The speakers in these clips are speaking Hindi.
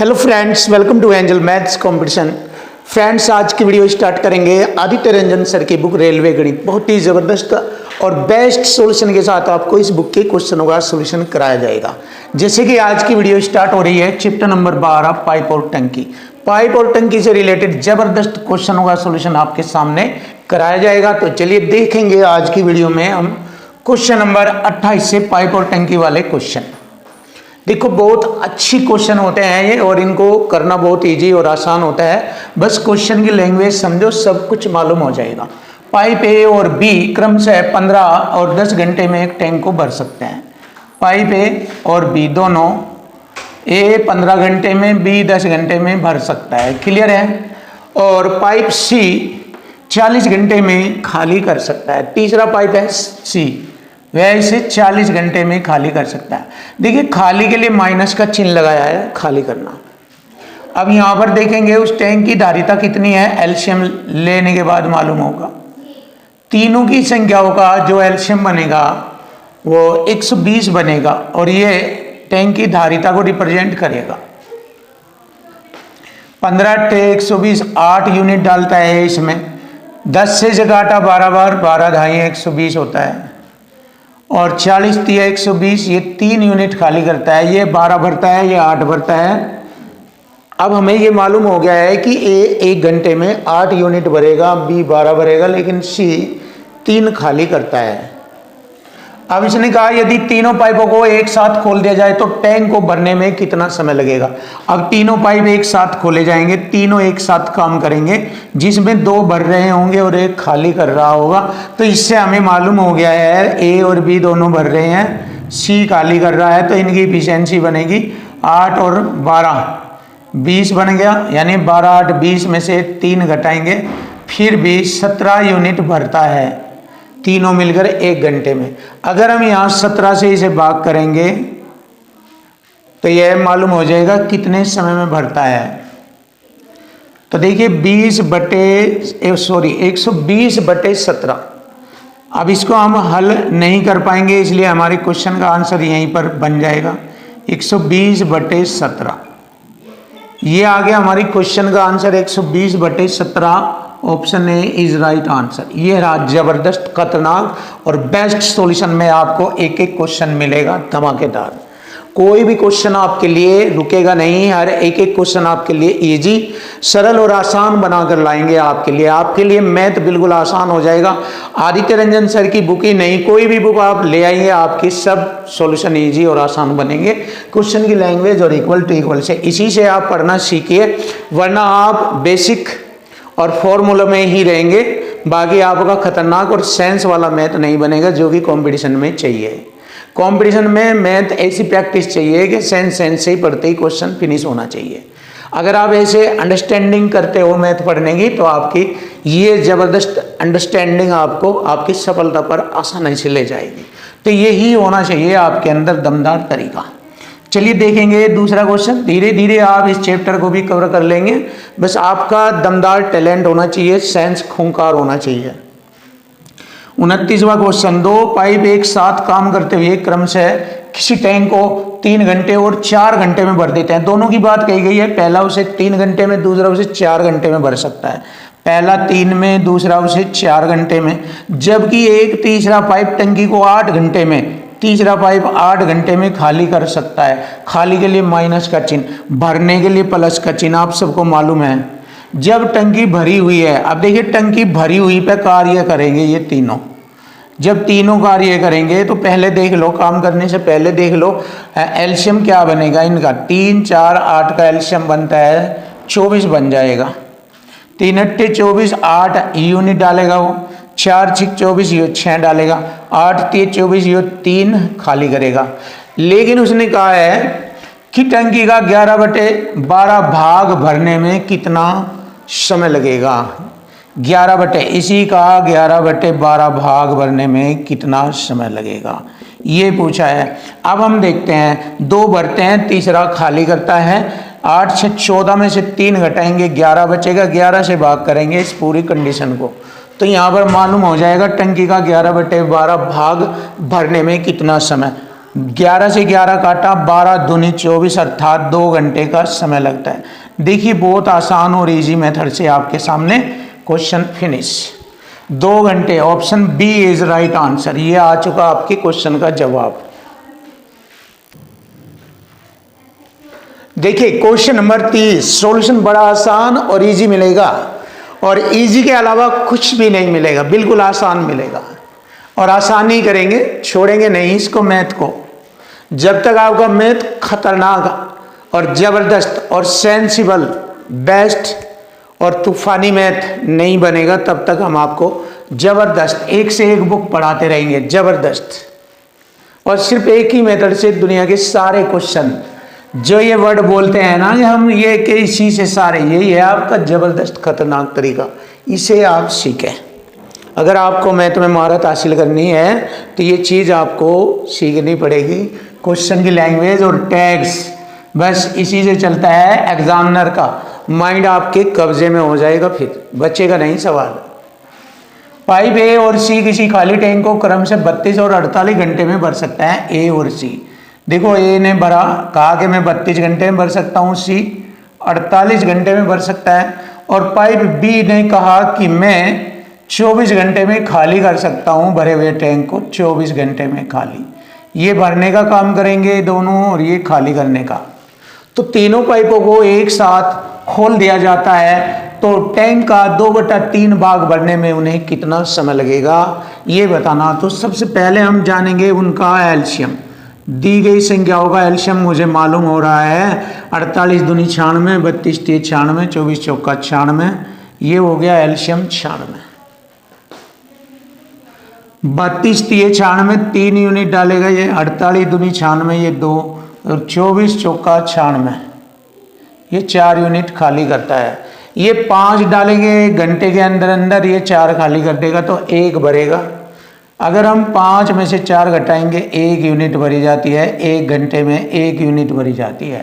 Hello friends, welcome to Angel Maths competition. Friends, आज की वीडियो स्टार्ट करेंगे आदित्य रंजन सर की बुक रेलवे गणित। बहुत ही ज़बरदस्त और बेस्ट सॉल्यूशन के साथ आपको इस बुक के क्वेश्चनों का सॉल्यूशन कराया जाएगा। जैसे कि आज की वीडियो स्टार्ट हो रही है चैप्टर नंबर 12 पाइप और टंकी। पाइप और टंकी से रिलेटेड जबरदस्त क्वेश्चनों का सॉल्यूशन आपके सामने कराया जाएगा। तो चलिए देखेंगे आज की वीडियो में हम क्वेश्चन नंबर 28 से पाइप और टंकी वाले क्वेश्चन। देखो, बहुत अच्छी क्वेश्चन होते हैं ये और इनको करना बहुत इजी और आसान होता है। बस क्वेश्चन की लैंग्वेज समझो, सब कुछ मालूम हो जाएगा। पाइप ए और बी क्रमशः 15 और 10 घंटे में एक टैंक को भर सकते हैं। पाइप ए और बी दोनों, ए 15 घंटे में, बी 10 घंटे में भर सकता है। क्लियर है। और पाइप सी 40 घंटे में खाली कर सकता है। तीसरा पाइप है सी, वह इसे 40 घंटे में खाली कर सकता है। देखिए, खाली के लिए माइनस का चिन्ह लगाया है, खाली करना। अब यहां पर देखेंगे उस टैंक की धारिता कितनी है, एलसीएम लेने के बाद मालूम होगा। तीनों की संख्याओं का जो एलसीएम बनेगा वो 120 बनेगा और ये टैंक की धारिता को रिप्रेजेंट करेगा। 15 × 120 8 यूनिट डालता है इसमें। 10 से जगाटा 12 बार, 12 धाई 120 होता है। और 40 × 120, ये 3 यूनिट खाली करता है। ये 12 भरता है, ये 8 भरता है। अब हमें ये मालूम हो गया है कि ए 1 घंटे में 8 यूनिट भरेगा, बी 12 भरेगा, लेकिन सी 3 खाली करता है। अब इसने कहा यदि तीनों पाइपों को एक साथ खोल दिया जाए तो टैंक को भरने में कितना समय लगेगा। अब तीनों पाइप एक साथ खोले जाएंगे, तीनों एक साथ काम करेंगे, जिसमें 2 भर रहे होंगे और एक खाली कर रहा होगा। तो इससे हमें मालूम हो गया है ए और बी दोनों भर रहे हैं, सी खाली कर रहा है, तो इनकी इफिशियंसी बनेगी 8 और 12 20 बन गया। यानी 12 8 20 में से 3 घटाएंगे, फिर भी 17 यूनिट भरता है, तीनों मिलकर 1 घंटे में। अगर हम यहाँ 17 से इसे भाग करेंगे तो यह मालूम हो जाएगा कितने समय में भरता है। तो देखिए 120/17। अब इसको हम हल नहीं कर पाएंगे, इसलिए हमारे क्वेश्चन का आंसर यहीं पर बन जाएगा 120/17। ये आ गया हमारी क्वेश्चन का answer 120/17। Option A is right answer. ये रहा जबरदस्त, खतरनाक और बेस्ट सॉल्यूशन में आपको एक एक क्वेश्चन मिलेगा धमाकेदार। कोई भी क्वेश्चन आपके लिए रुकेगा नहीं, हर एक एक क्वेश्चन आपके लिए इजी, सरल और आसान बनाकर लाएंगे आपके लिए मैथ बिल्कुल आसान हो जाएगा। आदित्य रंजन सर की बुक ही नहीं, कोई भी बुक आप ले आइए, आपकी सब सॉल्यूशन इजी और आसान बनेंगे। क्वेश्चन की लैंग्वेज और इक्वल टू इक्वल से, इसी से आप पढ़ना सीखिए, वरना आप बेसिक और फॉर्मूला में ही रहेंगे। बाकी आपका खतरनाक और सेंस वाला मैथ नहीं बनेगा, जो कि कंपटीशन में चाहिए। कंपटीशन में मैथ ऐसी प्रैक्टिस चाहिए कि सेंस से ही पढ़ते ही क्वेश्चन फिनिश होना चाहिए। अगर आप ऐसे अंडरस्टैंडिंग करते हो मैथ पढ़ने की, तो आपकी ये ज़बरदस्त अंडरस्टैंडिंग आपको आपकी सफलता पर आसानी से ले जाएगी। तो यही होना चाहिए आपके अंदर दमदार तरीका। चलिए देखेंगे दूसरा क्वेश्चन। धीरे धीरे आप इस चैप्टर को भी कवर कर लेंगे, बस आपका दमदार टैलेंट होना चाहिए, सेंस खूंखार होना चाहिए। 29वां क्वेश्चन। 2 पाइप एक साथ काम करते हुए क्रमशः किसी टैंक को 3 घंटे और 4 घंटे में भर देते हैं। दोनों की बात कही गई है, पहला उसे 3 घंटे में, दूसरा उसे 4 घंटे में भर सकता है। पहला 3 में, दूसरा उसे 4 घंटे में। जबकि एक तीसरा पाइप टंकी को 8 घंटे में, तीसरा पाइप 8 घंटे में खाली कर सकता है। खाली के लिए माइनस का चिन्ह, भरने के लिए प्लस का चिन्ह, आप सबको मालूम है। जब टंकी भरी हुई है, अब देखिए टंकी भरी हुई पे कार्य करेंगे ये तीनों। जब तीनों कार्य करेंगे तो पहले देख लो, काम करने से पहले देख लो एलसीएम क्या बनेगा इनका। 3 4 8 का एलसीएम बनता है 24 बन जाएगा। 3 8 24, 8 यूनिट डालेगा वो, 4 6 24, ये 6 डालेगा, 8 3 24, ये 3 खाली करेगा। लेकिन उसने कहा है कि टंकी का 11/12 भाग भरने में कितना समय लगेगा। 11/12 भाग भरने में कितना समय लगेगा, ये पूछा है। अब हम देखते हैं, 2 भरते हैं, तीसरा खाली करता है। 8 6 14 में से 3 घटाएंगे, 11 बचेगा, 11 से भाग करेंगे इस पूरी कंडीशन को, तो यहाँ पर मालूम हो जाएगा टंकी का 11/12 भाग भरने में कितना समय। 11 से 11 काटा, 12 दूनी 24 अर्थात 2 घंटे का समय लगता है। देखिए बहुत आसान और इजी मेथड से आपके सामने क्वेश्चन फिनिश। 2 घंटे, option B is right answer. ये आ चुका आपके क्वेश्चन का जवाब। देखिए क्वेश्चन नंबर 30, सॉल्यूशन बड़ा आसान और इजी मिलेगा, और इजी के अलावा कुछ भी नहीं मिलेगा, बिल्कुल आसान मिलेगा। और आसानी करेंगे, छोड़ेंगे नहीं इसको, मैथ को। जब तक आपका मैथ खतरनाक और जबरदस्त और सेंसिबल, बेस्ट और तूफानी मैथ नहीं बनेगा, तब तक हम आपको जबरदस्त एक से एक बुक पढ़ाते रहेंगे, जबरदस्त। और सिर्फ एक ही मेथड से दुनिया के सारे क्वेश्चन, जो ये वर्ड बोलते हैं ना कि हम ये कि इसी से सारे, यही है आपका जबरदस्त खतरनाक तरीका, इसे आप सीखें। अगर आपको मैथ में महारत हासिल करनी है तो ये चीज़ आपको सीखनी पड़ेगी। क्वेश्चन की लैंग्वेज और टैग्स, बस इसी से चलता है एग्जामिनर का माइंड, आपके कब्जे में हो जाएगा, फिर बचेगा नहीं सवाल। पाइप ए और सी किसी खाली टैंक को क्रम से 32 और 48 घंटे में भर सकता है ए और सी। देखो ए ने भरा, कहा कि मैं 32 घंटे में भर सकता हूँ, सी 48 घंटे में भर सकता है, और पाइप बी ने कहा कि मैं 24 घंटे में खाली कर सकता हूँ भरे हुए टैंक को, 24 घंटे में खाली। ये भरने का काम करेंगे दोनों और ये खाली करने का। तो तीनों पाइपों को एक साथ खोल दिया जाता है, तो टैंक का 2/3 भाग भरने में उन्हें कितना समय लगेगा ये बताना। तो सबसे पहले हम जानेंगे उनका एलसीएम। दी गई संख्याओं का एलसीएम मुझे मालूम हो रहा है 48 दूनी 96, 32 तीय 96, 24 चौका 96, ये हो गया एलसीएम 96। 32 तीय 96 3 यूनिट डालेगा ये, 48 दूनी 96 ये 2, और 24 चौका 96 ये 4 यूनिट खाली करता है। ये 5 डालेंगे घंटे के अंदर अंदर, ये 4 खाली कर देगा, तो 1 भरेगा। अगर हम 5 में से 4 घटाएंगे 1 यूनिट भरी जाती है, 1 घंटे में 1 यूनिट भरी जाती है।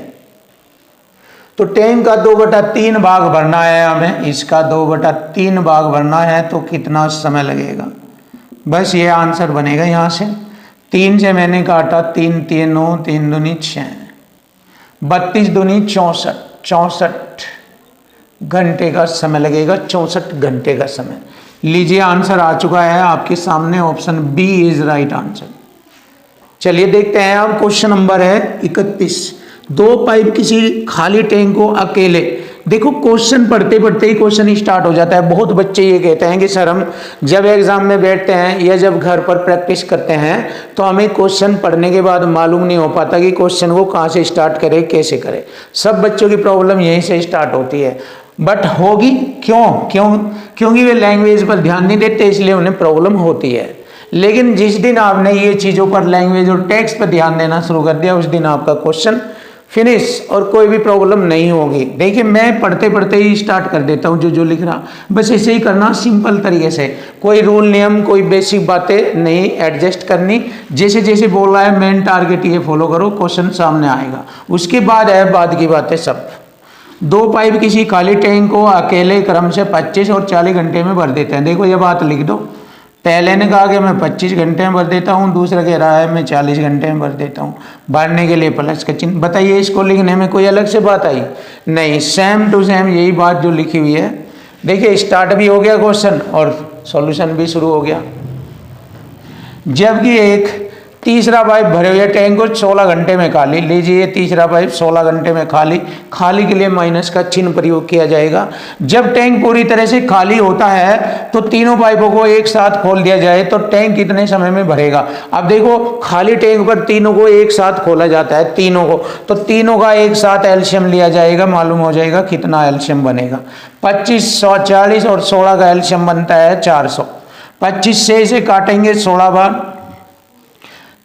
तो टैंक का 2/3 भाग भरना है हमें, इसका 2/3 भाग भरना है, तो कितना समय लगेगा, बस ये आंसर बनेगा। यहाँ से 3 से मैंने काटा, 3 3 9, 3 दूनी 6, 32 दूनी 64, 64 घंटे का समय लगेगा, 64 घंटे का समय। लीजिए आंसर आ चुका है आपके सामने, option B is right answer. चलिए देखते हैं अब क्वेश्चन नंबर है 31। 2 पाइप किसी खाली टैंक को अकेले, देखो क्वेश्चन पढ़ते पढ़ते ही क्वेश्चन स्टार्ट हो जाता है। बहुत बच्चे ये कहते हैं कि सर हम जब एग्जाम में बैठते हैं या जब घर पर प्रैक्टिस करते हैं तो हमें क्वेश्चन पढ़ने के बाद मालूम नहीं हो पाता कि क्वेश्चन को कहाँ से स्टार्ट करें, कैसे करें। सब बच्चों की प्रॉब्लम यहीं से स्टार्ट होती है, बट होगी क्योंकि वे लैंग्वेज पर ध्यान नहीं देते, इसलिए उन्हें प्रॉब्लम होती है। लेकिन जिस दिन आपने ये चीज़ों पर, लैंग्वेज और टेक्स्ट पर ध्यान देना शुरू कर दिया, उस दिन आपका क्वेश्चन फिनिश और कोई भी प्रॉब्लम नहीं होगी। देखिए मैं पढ़ते पढ़ते ही स्टार्ट कर देता हूँ जो लिख रहा, बस ऐसे ही करना सिंपल तरीके से, कोई रूल नियम, कोई बेसिक बातें नहीं एडजस्ट करनी। जैसे जैसे बोल रहा है मेन टारगेट ये फॉलो करो, क्वेश्चन सामने आएगा, उसके बाद है बाद की बातें सब। 2 पाइप किसी खाली टैंक को अकेले क्रम से 25 और 40 घंटे में भर देते हैं। देखो ये बात लिख दो, पहले ने कहा कि मैं 25 घंटे में भर देता हूँ, दूसरा कह रहा है मैं 40 घंटे में भर देता हूँ। भरने के लिए प्लस का चिन्ह। बताइए इसको लिखने में कोई अलग से बात आई नहीं, सेम टू सेम यही बात जो लिखी हुई है। देखिए स्टार्ट भी हो गया क्वेश्चन और सॉल्यूशन भी शुरू हो गया। जबकि एक तीसरा पाइप भरे हुए टैंक को 16 घंटे में खाली, लीजिए तीसरा पाइप 16 घंटे में खाली के लिए माइनस का चिन्ह प्रयोग किया जाएगा। जब टैंक पूरी तरह से खाली होता है तो तीनों पाइपों को एक साथ खोल दिया जाए तो टैंक कितने समय में भरेगा। अब देखो खाली टैंक पर तीनों को एक साथ खोला जाता है, तीनों को, तो तीनों का एक साथ एलसीएम लिया जाएगा, मालूम हो जाएगा कितना एलसीएम बनेगा। 25, 140 और 16 का एलसीएम बनता है 400। 25 से इसे काटेंगे 16 बार,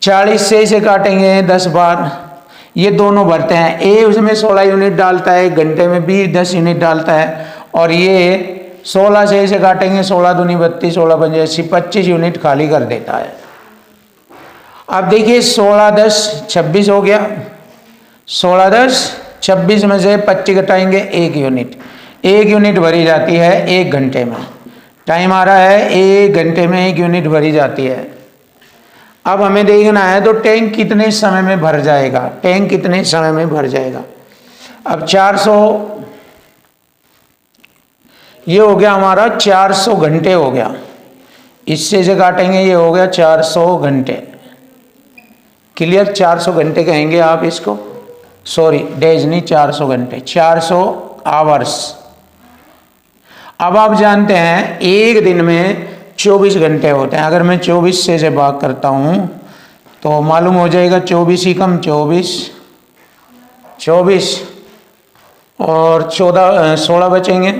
40 से इसे काटेंगे 10 बार, ये दोनों भरते हैं। ए उसमें 16 यूनिट डालता है, घंटे में बी 10 यूनिट डालता है, और ये 16 से इसे काटेंगे, 16 दूनी 32, 16 पंजे 80, 25 यूनिट खाली कर देता है। अब देखिए 16 10 26 हो गया, 16 10 26 में से 25 घटाएंगे 1 यूनिट, 1 यूनिट भरी जाती है 1 घंटे में। टाइम आ रहा है 1 घंटे में 1 यूनिट भरी जाती है। अब हमें देखना है तो टैंक कितने समय में भर जाएगा, टैंक कितने समय में भर जाएगा। अब 400, ये हो गया हमारा 400 घंटे हो गया, इससे से काटेंगे ये हो गया 400 घंटे। क्लियर, 400 घंटे कहेंगे आप इसको, सॉरी डेज नहीं, 400 घंटे, 400 आवर्स। अब आप जानते हैं एक दिन में 24 घंटे होते हैं। अगर मैं 24 से भाग करता हूं तो मालूम हो जाएगा 24 ही कम 24 और 16 बचेंगे,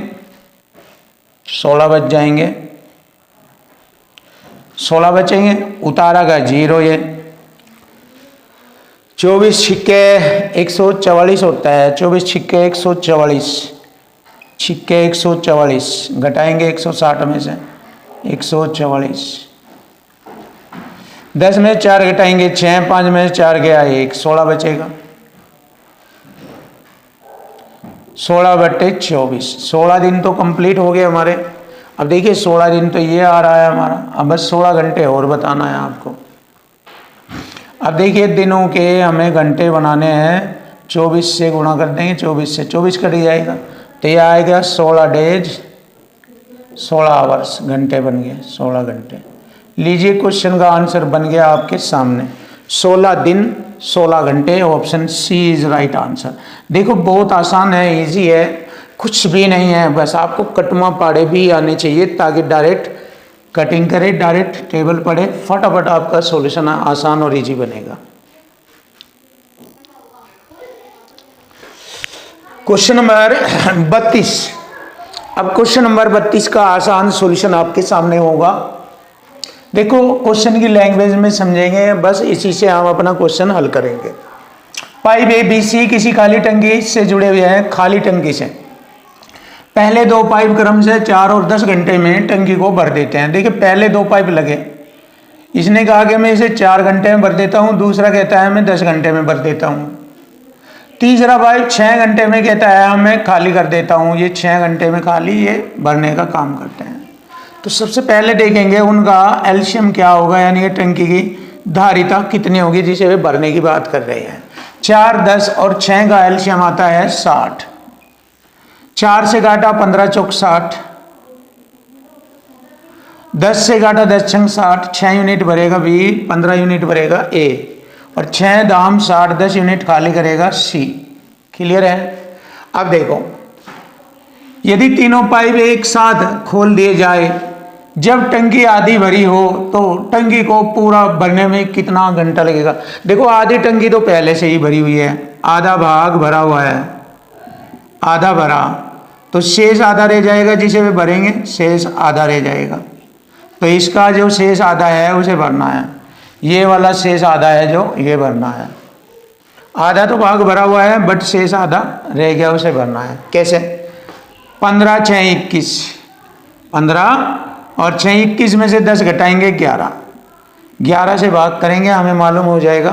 16 बच जाएंगे, 16 बचेंगे, उतारा का 0। ये 24 छिक्के 144 होता है, 24 छिक्के 144, छिक्के 144 घटाएंगे 160 में से 144, 10 में 4 घटाएंगे 6, 5 में 4 गया 1, 16 बचेगा, 16/24, 16 दिन तो कंप्लीट हो गए हमारे। अब देखिए 16 दिन तो ये आ रहा है हमारा, अब बस 16 घंटे और बताना है आपको। अब देखिए दिनों के हमें घंटे बनाने हैं, 24 से गुणा कर देंगे, 24 से 24 कट जाएगा तो ये आएगा 16 डेज 16 आवर्स, घंटे बन गए 16 घंटे। लीजिए क्वेश्चन का आंसर बन गया आपके सामने, 16 दिन 16 घंटे, option C is right answer. देखो बहुत आसान है, इजी है, कुछ भी नहीं है, बस आपको कटमा पाड़े भी आने चाहिए ताकि डायरेक्ट कटिंग करे, डायरेक्ट टेबल पढ़े, फटाफट आपका सॉल्यूशन आसान और इजी बनेगा। Question number 32। अब क्वेश्चन नंबर 32 का आसान सॉल्यूशन आपके सामने होगा। देखो क्वेश्चन की लैंग्वेज में समझेंगे, बस इसी से हम अपना क्वेश्चन हल करेंगे। पाइप ए बी सी किसी खाली टंकी से जुड़े हुए हैं, खाली टंकी से पहले 2 पाइप क्रम से 4 और 10 घंटे में टंकी को भर देते हैं। देखिए पहले 2 पाइप लगे, इसने कहा कि मैं इसे 4 घंटे में भर देता हूं, दूसरा कहता है मैं 10 घंटे में भर देता हूं, तीसरा पाइप 6 घंटे में कहता है मैं खाली कर देता हूं। ये 6 घंटे में खाली ये भरने का काम करते हैं। तो सबसे पहले देखेंगे उनका एलसीएम क्या होगा, यानी कि टंकी की धारिता कितनी होगी जिसे वे भरने की बात कर रहे हैं। 4, 10 और 6 का एलसीएम आता है 60, 4 से काटा 15 चौक 60, 10 से काटा 10 छंग 60, 6 यूनिट भरेगा बी, 15 यूनिट भरेगा ए, और 6 दाम 60, 10 यूनिट खाली करेगा सी। क्लियर है। अब देखो यदि तीनों पाइप एक साथ खोल दिए जाए, जब टंकी आधी भरी हो तो टंकी को पूरा भरने में कितना घंटा लगेगा। देखो आधी टंकी तो पहले से ही भरी हुई है, आधा भाग भरा हुआ है, आधा भरा तो शेष आधा रह जाएगा, जिसे वे भरेंगे शेष आधा रह जाएगा। तो इसका जो शेष आधा है उसे भरना है, ये वाला शेष आधा है जो ये भरना है। आधा तो भाग भरा हुआ है बट शेष आधा रह गया, उसे भरना है। कैसे? 15 6 21, 15 और 6 21 में से 10 घटाएंगे 11, 11 से भाग करेंगे, हमें मालूम हो जाएगा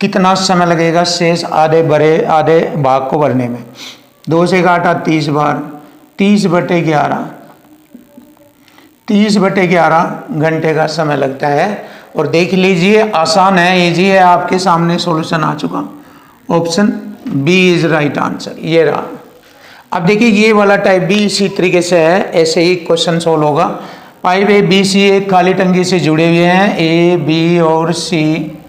कितना समय लगेगा शेष आधे भरे आधे भाग को भरने में। 2 से काटा 30 बार, 30/11, 30/11 घंटे का समय लगता है। और देख लीजिए आसान है, इजी है, आपके सामने सॉल्यूशन आ चुका। Option B is right answer, ये रहा। अब देखिए ये वाला टाइप भी इसी तरीके से है, ऐसे ही क्वेश्चन सोल्व होगा। पाइप ए बी सी एक खाली टंकी से जुड़े हुए हैं, ए बी और सी।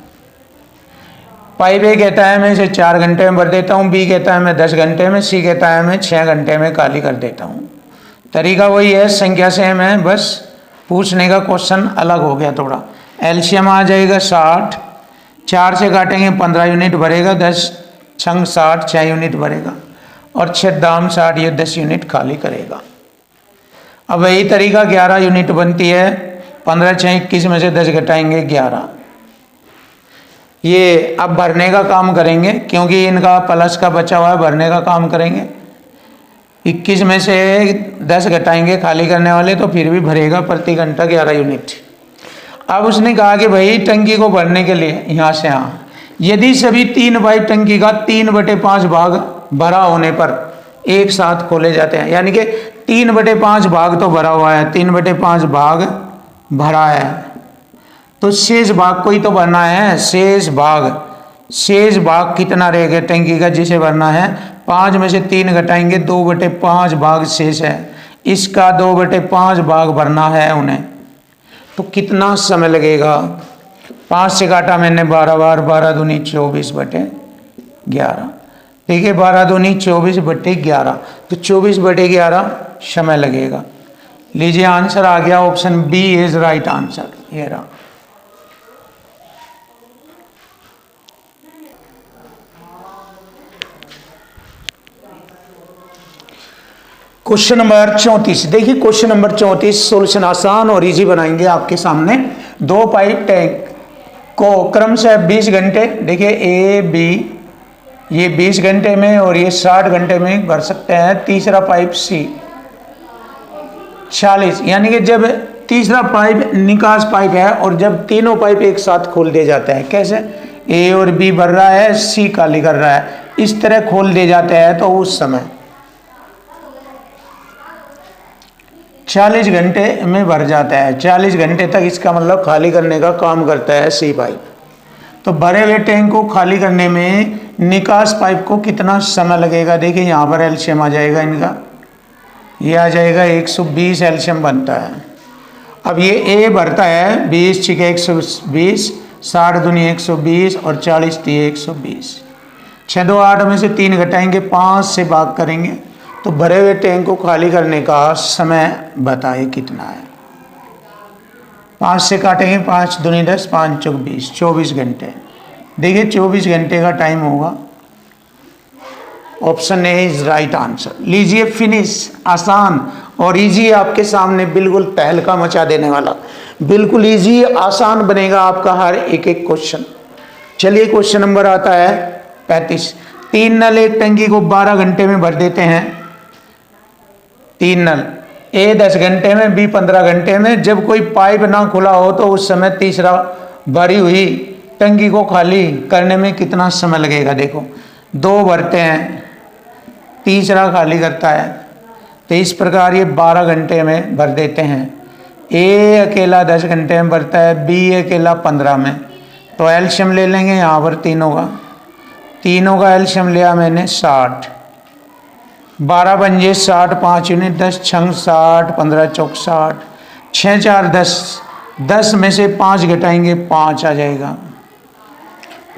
पाइप ए कहता है मैं इसे 4 घंटे में भर देता हूँ, बी कहता है मैं 10 घंटे में, सी कहता है मैं 6 घंटे में खाली कर देता हूँ। तरीका वही है, संख्या सेम है, बस पूछने का क्वेश्चन अलग हो गया थोड़ा। एलसीएम आ जाएगा 60, 4 से काटेंगे 15 यूनिट भरेगा, 10 छंग 60, 6 यूनिट भरेगा, और 6 दाम 60, ये 10 यूनिट खाली करेगा। अब वही तरीका 11 यूनिट बनती है, 15 6 21 में से 10 घटाएंगे 11। ये अब भरने का काम करेंगे क्योंकि इनका प्लस का बचा हुआ है, भरने का काम करेंगे। 21 में से 10 घटाएंगे खाली करने वाले, तो फिर भी भरेगा प्रति घंटा 11 यूनिट। अब उसने कहा कि भाई टंकी को भरने के लिए यहाँ से यहाँ, यदि सभी 3 पाइप टंकी का 3/5 भाग भरा होने पर एक साथ खोले जाते हैं, यानी कि 3/5 भाग तो भरा हुआ है, 3/5 भाग भरा है, तो शेष भाग को ही तो भरना है। शेष भाग कितना रहेगा टंकी का जिसे भरना है, 5 में से 3 घटाएंगे 2/5 भाग शेष है, इसका 2/5 भाग भरना है उन्हें। तो कितना समय लगेगा, 5 से काटा मैंने 12 बार, 12 दूनी 24/11। देखिए 12 दूनी 24/11, तो 24/11 समय लगेगा। लीजिए आंसर आ गया, option B is right answer. ये रहा। Question number 34। देखिए क्वेश्चन नंबर 34 सॉल्यूशन आसान और इजी बनाएंगे आपके सामने। 2 पाइप टैंक को क्रमशः 20 घंटे, देखिए ए बी, ये 20 घंटे में और ये 60 घंटे में भर सकते हैं। तीसरा पाइप सी 40, यानी कि जब तीसरा पाइप निकास पाइप है और जब तीनों पाइप एक साथ खोल दिए जाते हैं, कैसे, ए और बी भर रहा है, सी खाली कर रहा है, इस तरह खोल दिए जाते हैं, तो उस समय 40 घंटे में भर जाता है। 40 घंटे तक इसका मतलब खाली करने का काम करता है सी पाइप। तो भरे हुए टैंक को खाली करने में निकास पाइप को कितना समय लगेगा। देखिए यहाँ पर एलसीएम आ जाएगा इनका, ये आ जाएगा 120 एलसीएम बनता है। अब ये ए भरता है 20 छिके 120, 60 दूनी 120 और 40 दिए 120। 6 2 8 में से 3 घटाएंगे, 5 से भाग करेंगे, तो भरे हुए टैंक को खाली करने का समय बताइए कितना है। 5 से काटेंगे, 5 दूनी 10, 5 चौक 20, 24 घंटे। देखिए 24 घंटे का टाइम होगा। Option A is right answer. लीजिए फिनिश, आसान और इजी आपके सामने, बिल्कुल तहलका मचा देने वाला, बिल्कुल इजी आसान बनेगा आपका हर एक एक क्वेश्चन। चलिए क्वेश्चन नंबर आता है 35। 3 नल एक टंकी को 12 घंटे में भर देते हैं। 3 नल, ए 10 घंटे में, बी 15 घंटे में। जब कोई पाइप ना खुला हो तो उस समय तीसरा भरी हुई टंकी को खाली करने में कितना समय लगेगा। देखो 2 भरते हैं, तीसरा खाली करता है, तो इस प्रकार ये 12 घंटे में भर देते हैं। ए अकेला 10 घंटे में भरता है, बी अकेला 15 में। तो एलसीएम ले लेंगे यहाँ पर तीनों का एलसीएम लिया मैंने 60। 12 पंजे 60, 5 यूनिट 10 छंग 60, 15 चौक 60, 6 4 10, 10 में से 5 घटाएंगे 5 आ जाएगा।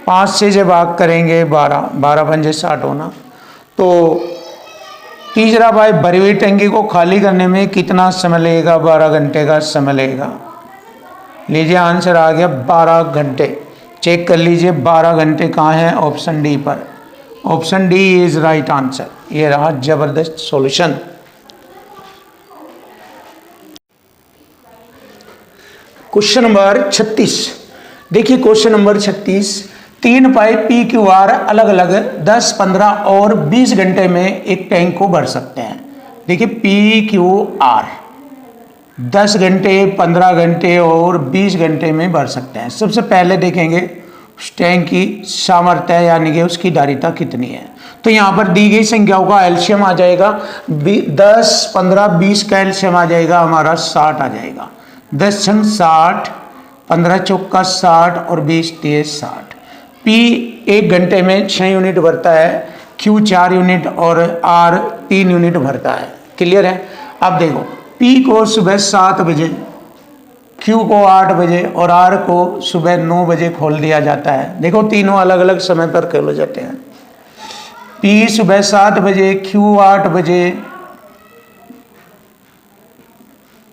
5 से जब भाग करेंगे 12, 12 पंजे 60 होना। तो तीसरा पाइप भरी हुई टंकी को खाली करने में कितना समय लगेगा, 12 घंटे का समय लगेगा। लीजिए आंसर आ गया 12 घंटे। चेक कर लीजिए 12 घंटे कहाँ है, ऑप्शन डी पर। Option D is right answer. ये रहा जबरदस्त सॉल्यूशन। Question number 36। देखिए question number 36। 3 pipe P Q R अलग अलग 10, 15 और 20 घंटे में एक टैंक को भर सकते हैं। देखिए पी क्यू आर 10 घंटे, 15 घंटे और 20 घंटे में भर सकते हैं। सबसे पहले देखेंगे उस टैंक की सामर्थ्य यानी कि उसकी धारिता कितनी है। तो यहाँ पर दी गई संख्याओं का एलसीएम आ जाएगा 10, 15, 20 का एलसीएम आ जाएगा हमारा 60 आ जाएगा। 10 छंग 60, 15 चौका 60 और 20 दिए 60। पी 1 घंटे में 6 यूनिट भरता है, क्यू 4 यूनिट और आर 3 यूनिट भरता है। क्लियर है। अब देखो पी को सुबह 7 बजे, क्यू को 8 बजे और आर को सुबह 9 बजे खोल दिया जाता है। देखो तीनों अलग अलग समय पर खोले जाते हैं। पी सुबह 7 बजे, क्यू 8 बजे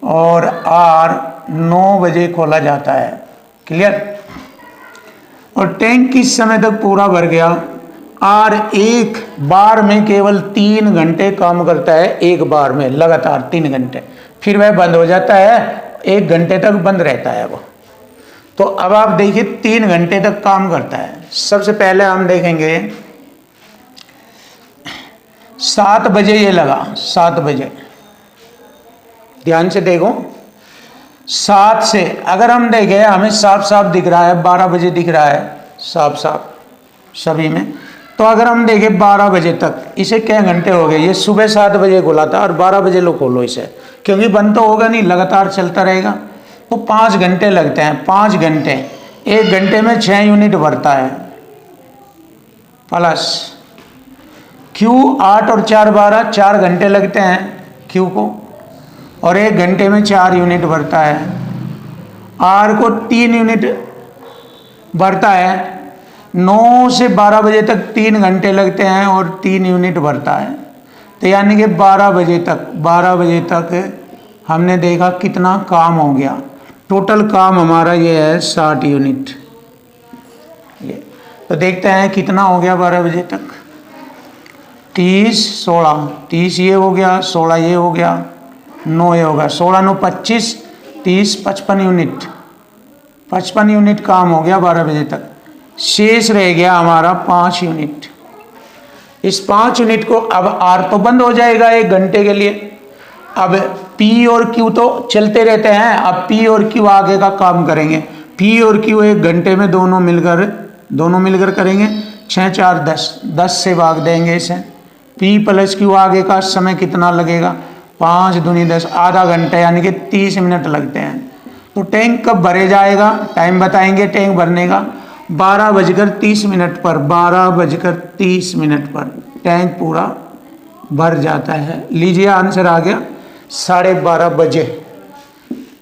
और आर 9 बजे खोला जाता है। क्लियर। और टैंक किस समय तक पूरा भर गया। आर एक बार में केवल 3 घंटे काम करता है, एक बार में लगातार 3 घंटे, फिर वह बंद हो जाता है, 1 घंटे तक बंद रहता है वो। तो अब आप देखिए 3 घंटे तक काम करता है। सबसे पहले हम देखेंगे 7 बजे ये लगा, 7 बजे ध्यान से देखो। 7 से अगर हम देखें हमें साफ साफ दिख रहा है, 12 बजे दिख रहा है साफ साफ सभी में। तो अगर हम देखें 12 बजे तक, इसे क्या घंटे हो गए। ये सुबह 7 बजे खुला था और 12 बजे लो खोलो इसे, क्योंकि बंद तो होगा नहीं, लगातार चलता रहेगा। तो 5 घंटे लगते हैं, 5 घंटे, 1 घंटे में 6 यूनिट भरता है। प्लस Q 8 और 4 12, 4 घंटे लगते हैं Q को, और 1 घंटे में 4 यूनिट भरता है। R को 3 यूनिट भरता है, 9 से 12 बजे तक 3 घंटे लगते हैं और 3 यूनिट भरता है। तो यानी कि 12 बजे तक हमने देखा कितना काम हो गया। टोटल काम हमारा ये है 60 यूनिट। ये तो देखते हैं कितना हो गया 12 बजे तक। 30 16, 30 ये हो गया, 16 ये हो गया, 9 ये हो गया, 16 9 25, 30 55 यूनिट, 55 यूनिट काम हो गया 12 बजे तक। शेष रह गया हमारा 5 यूनिट। इस 5 यूनिट को अब R तो बंद हो जाएगा 1 घंटे के लिए। अब P और Q तो चलते रहते हैं, अब P और Q आगे का काम करेंगे। P और Q 1 घंटे में दोनों मिलकर करेंगे। 6 4 10, 10 से भाग देंगे इसे। P प्लस Q आगे का समय कितना लगेगा, 5 दूनी 10, आधा घंटा यानी कि 30 मिनट लगते हैं। तो टैंक कब भरे जाएगा, टाइम बताएंगे टैंक भरने का। 12:30 पर, 12:30 पर टैंक पूरा भर जाता है। लीजिए आंसर आ गया 12:30 बजे।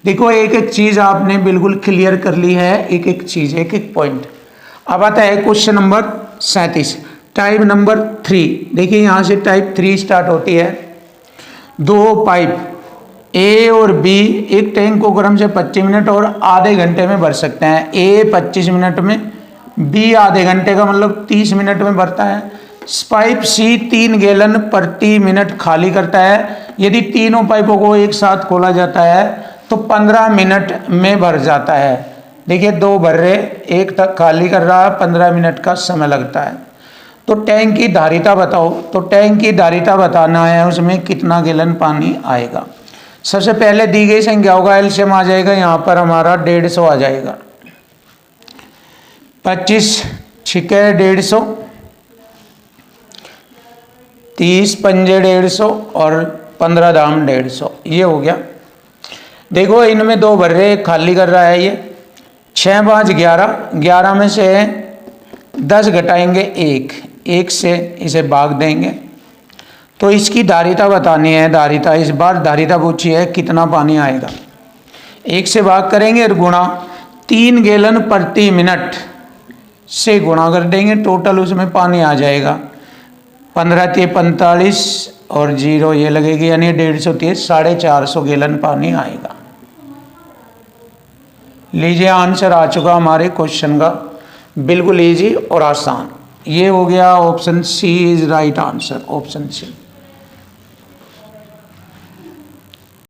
देखो एक एक चीज आपने बिल्कुल क्लियर कर ली है, एक एक चीज, एक एक पॉइंट। अब आता है क्वेश्चन नंबर 37, टाइप नंबर 3। देखिए यहां से टाइप 3 स्टार्ट होती है। 2 पाइप ए और बी एक टैंक को गर्म से 25 मिनट और आधे घंटे में भर सकते हैं। ए 25 मिनट में, बी आधे घंटे का मतलब 30 मिनट में भरता है। पाइप सी 3 गैलन प्रति मिनट खाली करता है। यदि तीनों पाइपों को एक साथ खोला जाता है तो 15 मिनट में भर जाता है। देखिए 2 भर रहे, 1 तक खाली कर रहा है, 15 मिनट का समय लगता है। तो टैंक की धारिता बताओ। तो टैंक की धारिता बताना है, उसमें कितना गैलन पानी आएगा। सबसे पहले दी गई संख्याओं का एलसीएम आ जाएगा, यहाँ पर हमारा 150 आ जाएगा। 25 6 150, 30 पंजे 150 और 15 दाम 150, ये हो गया। देखो इनमें 2 भर रहे, खाली कर रहा है ये। 6 5 11, 11 में से 10 घटाएंगे 1 से इसे भाग देंगे। तो इसकी धारिता बतानी है। धारिता इस बार धारिता पूछी है कितना पानी आएगा। 1 से भाग करेंगे और गुणा 3 गैलन प्रति मिनट से गुणा कर देंगे, टोटल उसमें पानी आ जाएगा। 15 × 45 और 0 ये लगेगी, यानी 150 450 गैलन पानी आएगा। लीजिए आंसर आ चुका हमारे क्वेश्चन का, बिल्कुल इजी और आसान। ये हो गया option C is right answer, option C.